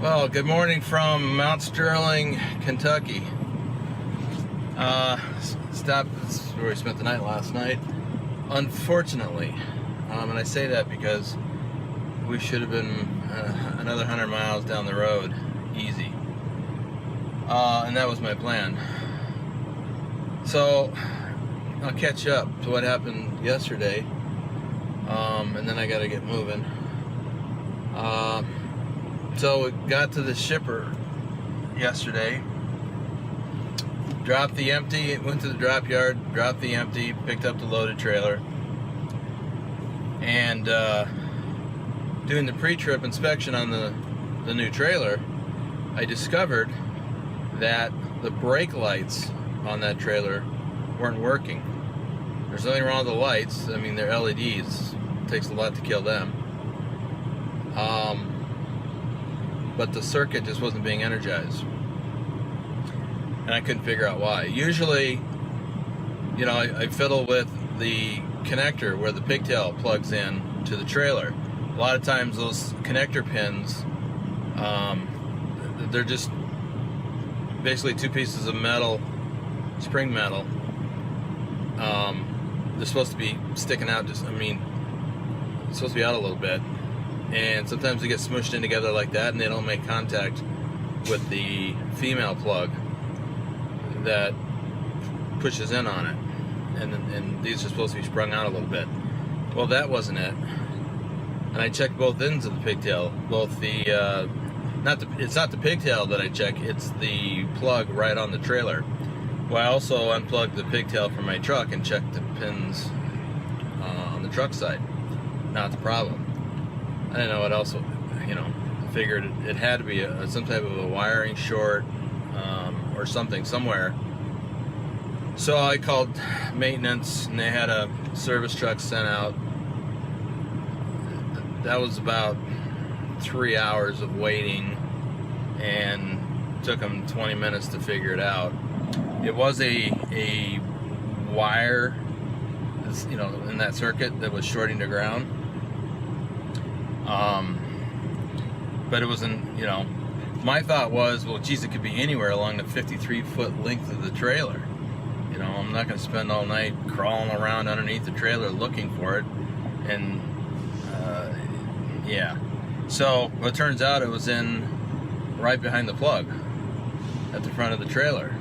Well, good morning from Mount Sterling, Kentucky. This is where we spent the night last night. Unfortunately, and I say that because we should have been another 100 miles down the road, easy. And that was my plan. So I'll catch up to what happened yesterday, and then I got to get moving. So we got to the shipper yesterday, dropped the empty, went to the drop yard, dropped the empty, picked up the loaded trailer, and doing the pre-trip inspection on the new trailer, I discovered that the brake lights on that trailer weren't working. There's nothing wrong with the lights. I mean, they're LEDs. It takes a lot to kill them. But the circuit just wasn't being energized, and I couldn't figure out why. Usually, you know, I fiddle with the connector where the pigtail plugs in to the trailer. A lot of times those connector pins, they're just basically two pieces of metal, spring metal. They're supposed to be sticking out, it's supposed to be out a little bit. And sometimes they get smushed in together like that, and they don't make contact with the female plug that pushes in on it. And these are supposed to be sprung out a little bit. Well, that wasn't it. And I checked both ends of the pigtail, both the it's not the pigtail that I check, it's the plug right on the trailer. Well, I also unplugged the pigtail from my truck and checked the pins on the truck side. Not the problem. I didn't know what else, I figured it had to be some type of a wiring short or something somewhere. So I called maintenance, and they had a service truck sent out. That was about 3 hours of waiting, and took them 20 minutes to figure it out. It was a wire, in that circuit that was shorting to ground. But it wasn't, my thought was, well, geez, it could be anywhere along the 53-foot length of the trailer. I'm not going to spend all night crawling around underneath the trailer looking for it. And, yeah. So, well, it turns out it was in right behind the plug at the front of the trailer.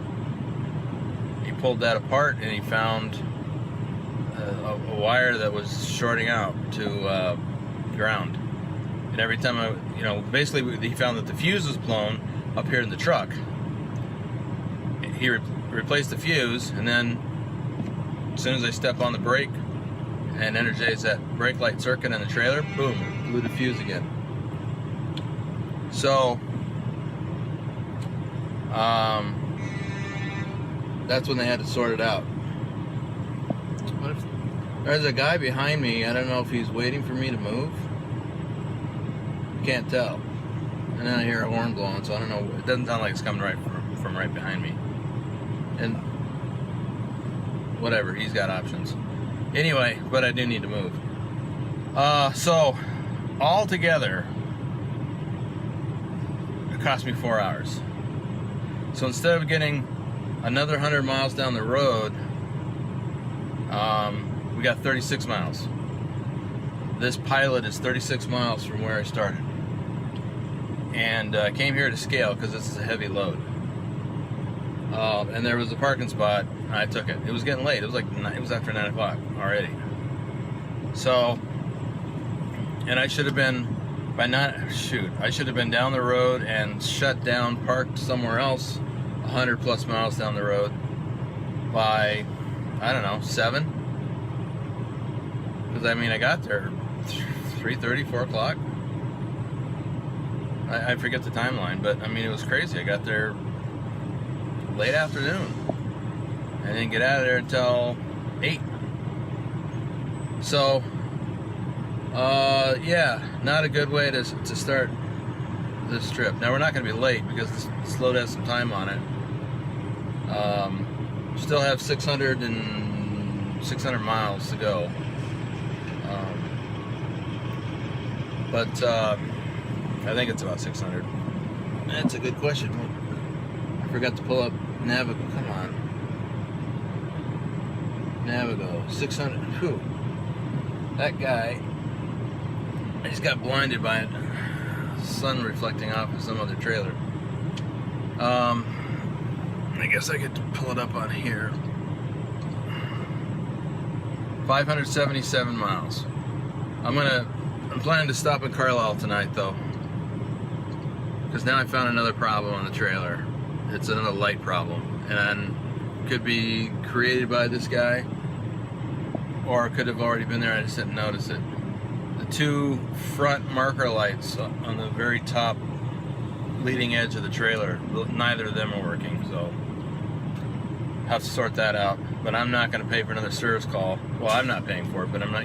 He pulled that apart, and he found a wire that was shorting out to ground. And every time basically he found that the fuse was blown up here in the truck. He replaced the fuse, and then as soon as I step on the brake and energize that brake light circuit in the trailer, boom, blew the fuse again. So that's when they had to sort it out. What if there's a guy behind me? I don't know if he's waiting for me to move. Can't tell. And then I hear a horn blowing, so I don't know. It doesn't sound like it's coming right from right behind me. And whatever, he's got options. Anyway, but I do need to move. So all together, it cost me 4 hours. So instead of getting another 100 miles down the road, we got 36 miles. This pilot is 36 miles from where I started. And I came here to scale because this is a heavy load. And there was a parking spot, and I took it. It was getting late. It was after 9 o'clock already. So, and I should have been I should have been down the road and shut down, parked somewhere else 100 plus miles down the road by, I don't know, 7. Because I got there 3:30, 4 o'clock. I forget the timeline, but it was crazy. I got there late afternoon. I didn't get out of there until 8. So, yeah, not a good way to start this trip. Now, we're not going to be late because this load has some time on it. Still have 600 miles to go. But I think it's about 600. That's a good question. I forgot to pull up Navigo. Come on. Navigo. 600. Whew. That guy, I just got blinded by it. Sun reflecting off of some other trailer. I guess I could pull it up on here. 577 miles. I'm planning to stop in Carlisle tonight though, because now I found another problem on the trailer. It's another light problem, and could be created by this guy, or it could have already been there. I just didn't notice it. The two front marker lights on the very top leading edge of the trailer, neither of them are working, so have to sort that out. But I'm not going to pay for another service call. Well, I'm not paying for it, but I'm not,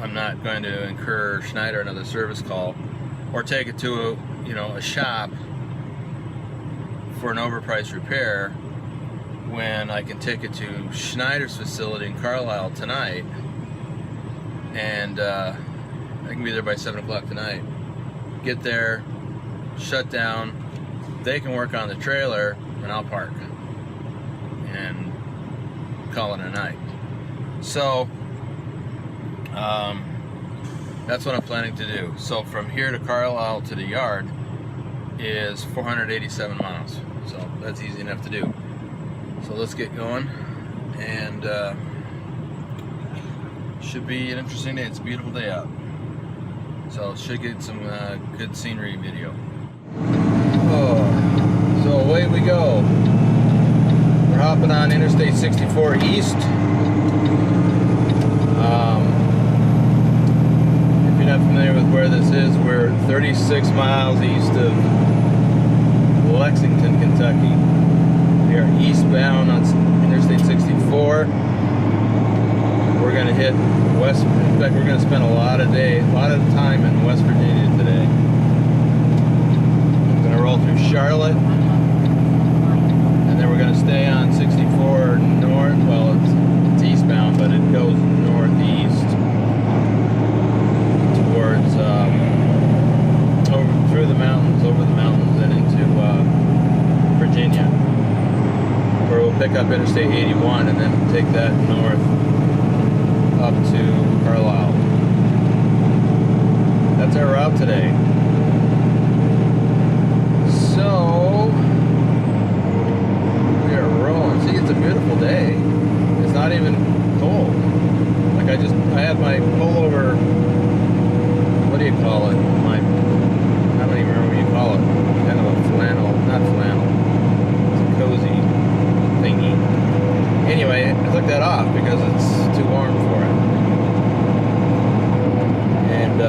I'm not going to incur Schneider another service call or take it to a shop for an overpriced repair when I can take it to Schneider's facility in Carlisle tonight, and I can be there by 7 o'clock tonight. Get there, shut down, they can work on the trailer, and I'll park and call it a night. So that's what I'm planning to do. So from here to Carlisle to the yard is 487 miles. So that's easy enough to do. So let's get going, and should be an interesting day. It's a beautiful day out. So should get some good scenery video. Oh, so away we go. We're hopping on Interstate 64 East. If you're not familiar with where this is, we're 36 miles east of Lexington, Kentucky. We are eastbound on Interstate 64. We're going to hit West. In fact, we're going to spend a lot of time in West Virginia today. We're going to roll through Charlotte, and then we're going to stay on 64 north. Well, it's eastbound, but it goes northeast towards over the mountains, and into Virginia, where we'll pick up Interstate 81 and then take that north up to Carlisle. That's our route today. So we are rolling. See, it's a beautiful day. It's not even cold. Like I had my pullover. What do you call it? I don't even remember what you call it. Kind of a flannel, not flannel. It's a cozy thingy. Anyway, I took that off because it's too warm for it. And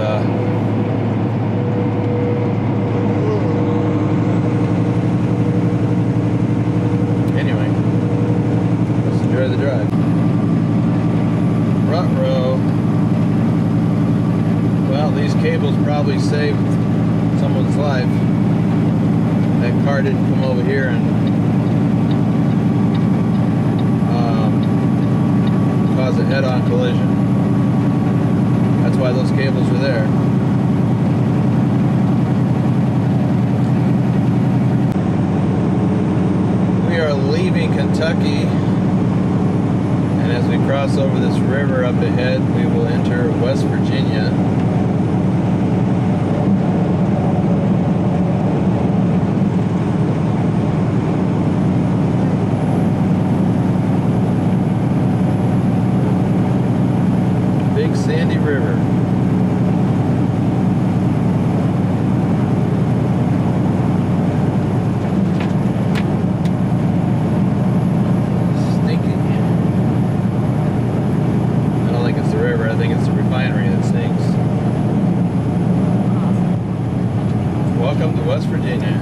anyway, let's enjoy the drive. Ruh-roh. Well, these cables probably saved someone's life. That car didn't come over here and cause a head-on collision. That's why those cables are there. We are leaving Kentucky, and as we cross over this river up ahead, we will enter West Virginia. Sandy River. Stinky. I don't think it's the river, I think it's the refinery that stinks. Welcome to West Virginia.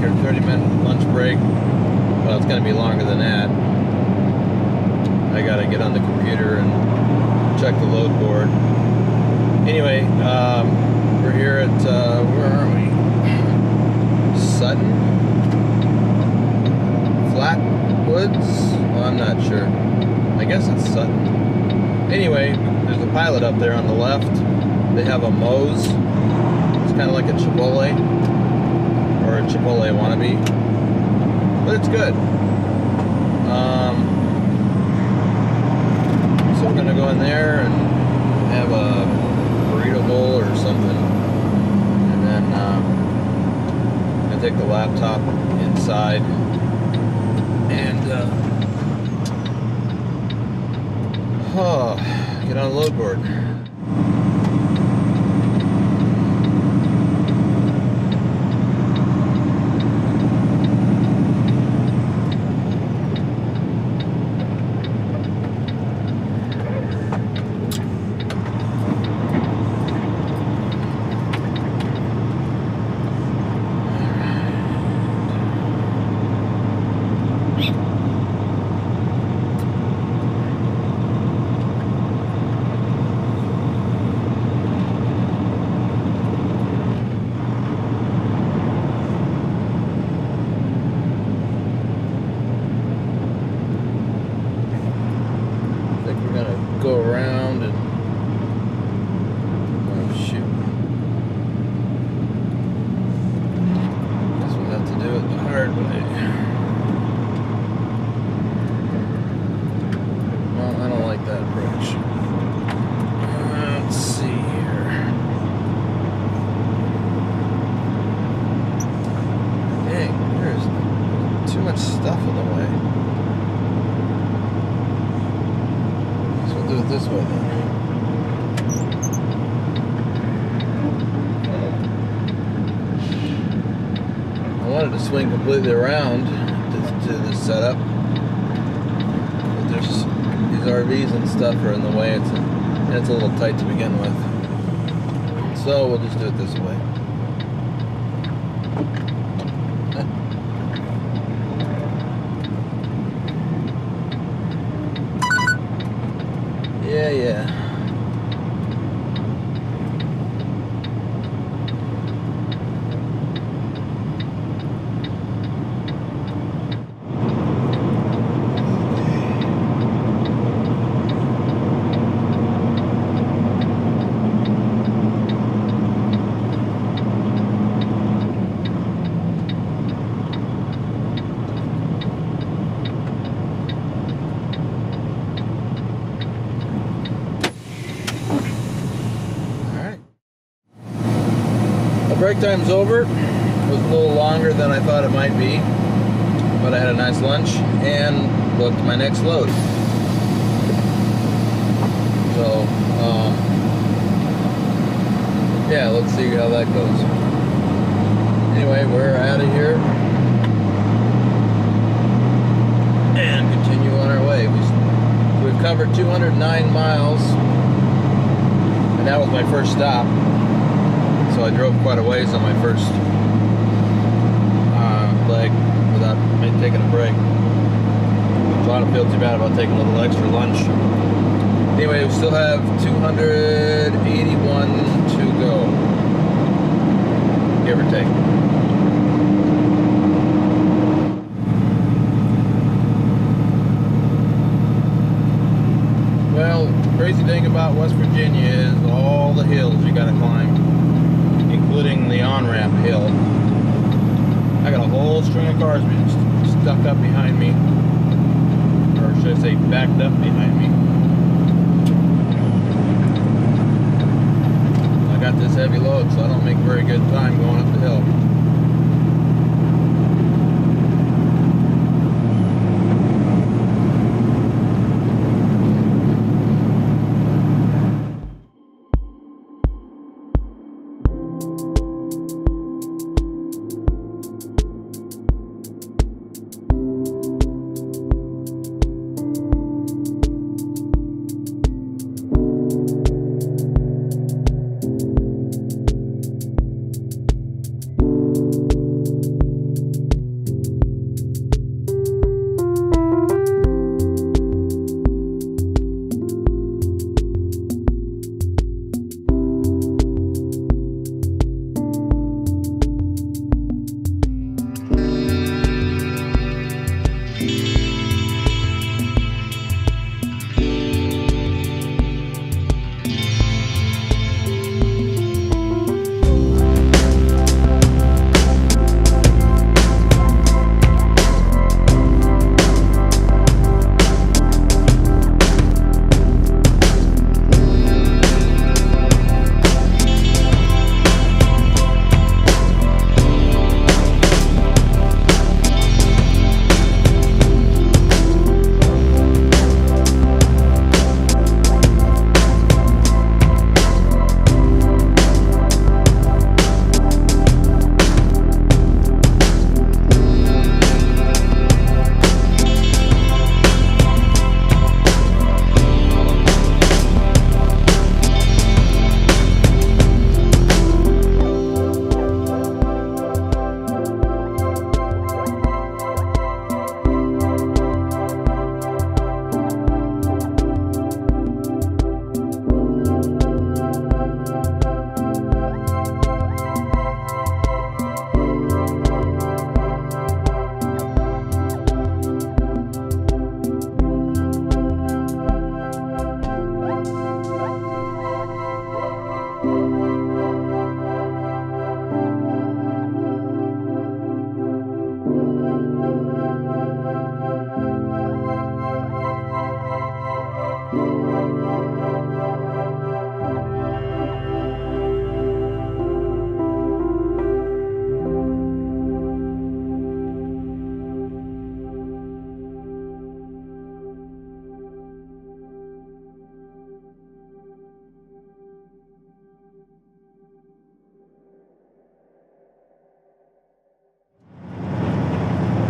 or 30-minute lunch break. Well, it's going to be longer than that. I got to get on the computer and check the load board. Anyway, we're here at, where are we? Sutton? Flatwoods? Well, I'm not sure. I guess it's Sutton. Anyway, there's a pilot up there on the left. They have a Moe's. It's kind of like a Chipotle, or a Chipotle wannabe, but it's good. So we're gonna go in there and have a burrito bowl or something, and then I take the laptop inside and get on the load board. Go around and shoot. Guess we'll have to do it the hard way. Well, I don't like that approach. Let's see here. Dang, there's too much stuff in the way. Do it this way then. I wanted to swing completely around to this setup, but there's these RVs and stuff are in the way. It's a little tight to begin with, so we'll just do it this way. Yeah. Break time's over. It was a little longer than I thought it might be, but I had a nice lunch and booked my next load. So, yeah, let's see how that goes. Anyway, we're out of here and continue on our way. We've covered 209 miles, and that was my first stop. So I drove quite a ways on my first leg without taking a break. So I don't feel too bad about taking a little extra lunch. Anyway, we still have 281 to go, give or take. Well, the crazy thing about West Virginia is all the hills you gotta climb, including the on-ramp hill. I got a whole string of cars being stuck up behind me, or should I say backed up behind me. I got this heavy load, so I don't make very good time going up the hill.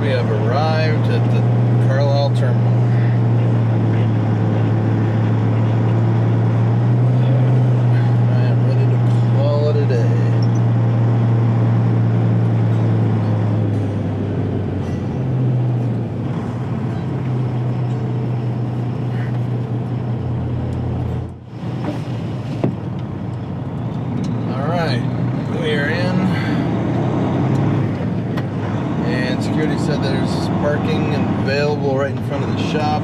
We have arrived at the Carlisle terminal. I am ready to call it a day. Alright, we are in. Security said there's parking available right in front of the shop.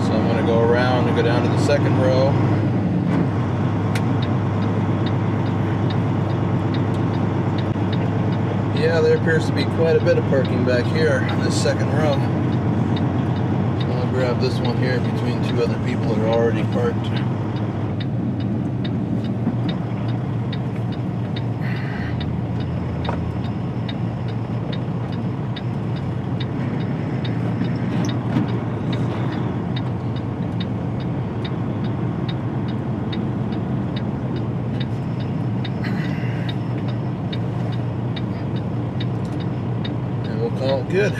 So I'm going to go around and go down to the second row. Yeah, there appears to be quite a bit of parking back here in this second row. So I'll grab this one here between two other people that are already parked. Call it good.